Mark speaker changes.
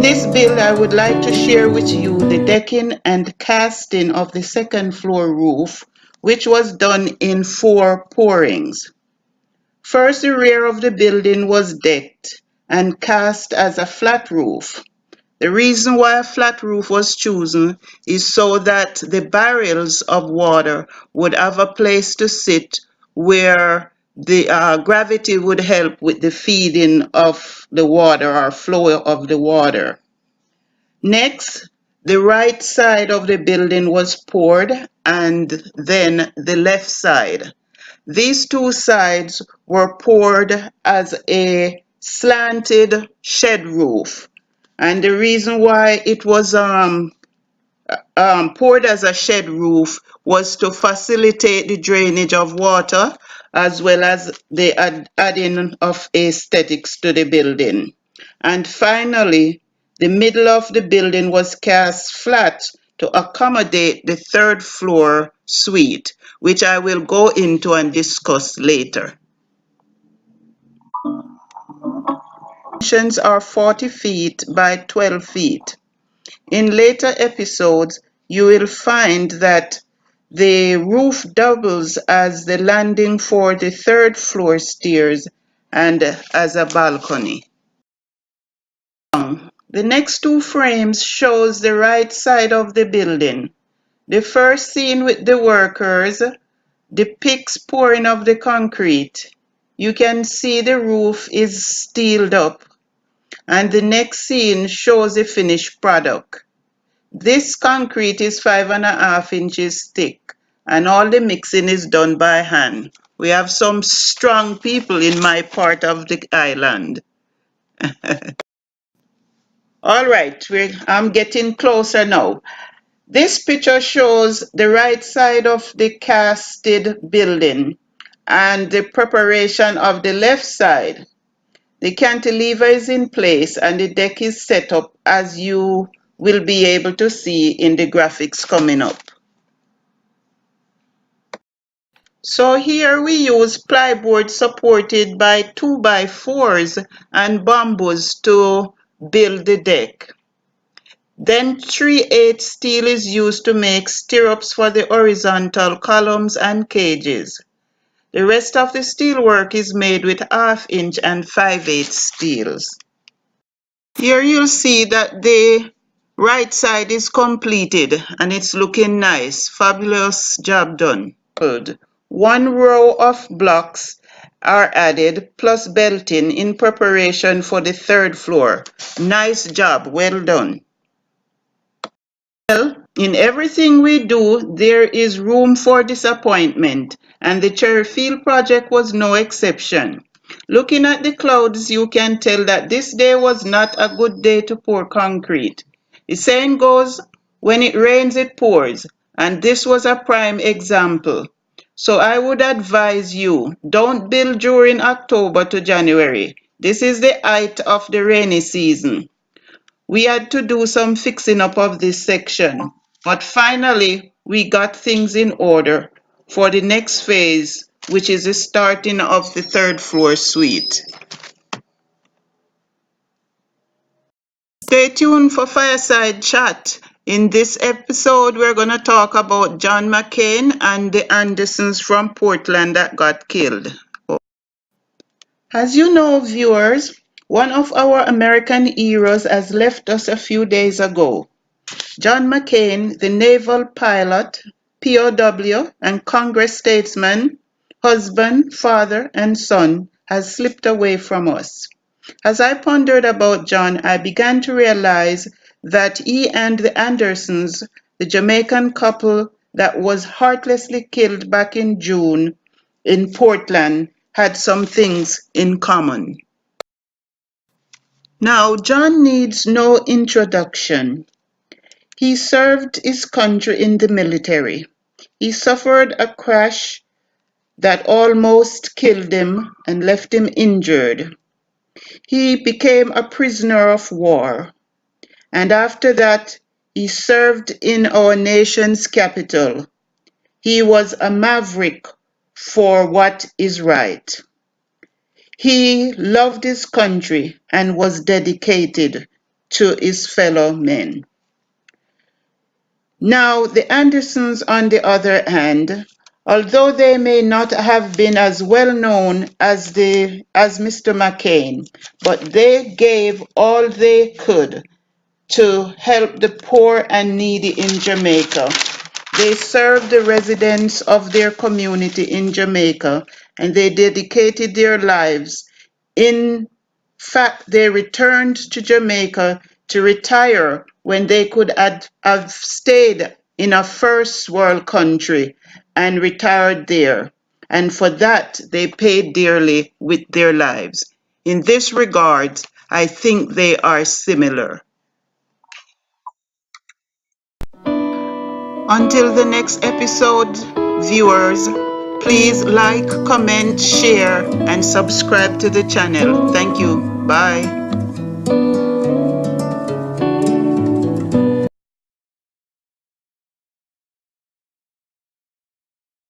Speaker 1: this build, I would like to share with you the decking and casting of the second floor roof, which was done in 4 pourings. First, the rear of the building was decked and cast as a flat roof. The reason why a flat roof was chosen is so that the barrels of water would have a place to sit where the gravity would help with the feeding of the water or flow of the water. Next, the right side of the building was poured and then the left side. These 2 sides were poured as a slanted shed roof. And the reason why it was poured as a shed roof was to facilitate the drainage of water as well as the adding of aesthetics to the building. And finally, the middle of the building was cast flat to accommodate the 3rd floor suite, which I will go into and discuss later. Dimensions are 40 feet by 12 feet. In later episodes, you will find that the roof doubles as the landing for the 3rd floor stairs and as a balcony. The next 2 frames shows the right side of the building. The first scene with the workers depicts pouring of the concrete. You can see the roof is steeled up, and the next scene shows the finished product. This concrete is 5.5 inches thick, and all the mixing is done by hand. We have some strong people in my part of the island. All right, I'm getting closer now. This picture shows the right side of the casted building and the preparation of the left side. The cantilever is in place and the deck is set up as you will be able to see in the graphics coming up. So here we use plywood supported by 2x4s and bamboos to build the deck. Then 3/8 steel is used to make stirrups for the horizontal columns and cages. The rest of the steelwork is made with 1/2 inch and 5/8 steels. Here you'll see that the right side is completed and it's looking nice. Fabulous job done. Good. 1 row of blocks are added plus belting in preparation for the 3rd floor. Nice job, well done. Well, in everything we do, there is room for disappointment, and the Cherryfield project was no exception. Looking at the clouds, you can tell that this day was not a good day to pour concrete. The saying goes, when it rains, it pours, and this was a prime example. So I would advise you, don't build during October to January. This is the height of the rainy season. We had to do some fixing up of this section, but finally we got things in order for the next phase, which is the starting of the 3rd floor suite. Stay tuned for Fireside Chat. In this episode, we're going to talk about John McCain and the Andersons from Portland that got killed. As you know, viewers, one of our American heroes has left us a few days ago. John McCain, the naval pilot, POW, and Congress statesman, husband, father, and son, has slipped away from us. As I pondered about John, I began to realize that he and the Andersons, the Jamaican couple that was heartlessly killed back in June in Portland, had some things in common. Now, John needs no introduction. He served his country in the military. He suffered a crash that almost killed him and left him injured. He became a prisoner of war, and after that, he served in our nation's capital. He was a maverick for what is right. He loved his country and was dedicated to his fellow men. Now, the Andersons, on the other hand, although they may not have been as well known as Mr. McCain, but they gave all they could to help the poor and needy in Jamaica. They served the residents of their community in Jamaica, and they dedicated their lives. In fact, they returned to Jamaica to retire when they could have stayed in a first world country and retired there. And for that, they paid dearly with their lives. In this regard, I think they are similar. Until the next episode, viewers, please like, comment, share, and subscribe to the channel. Thank you. Bye.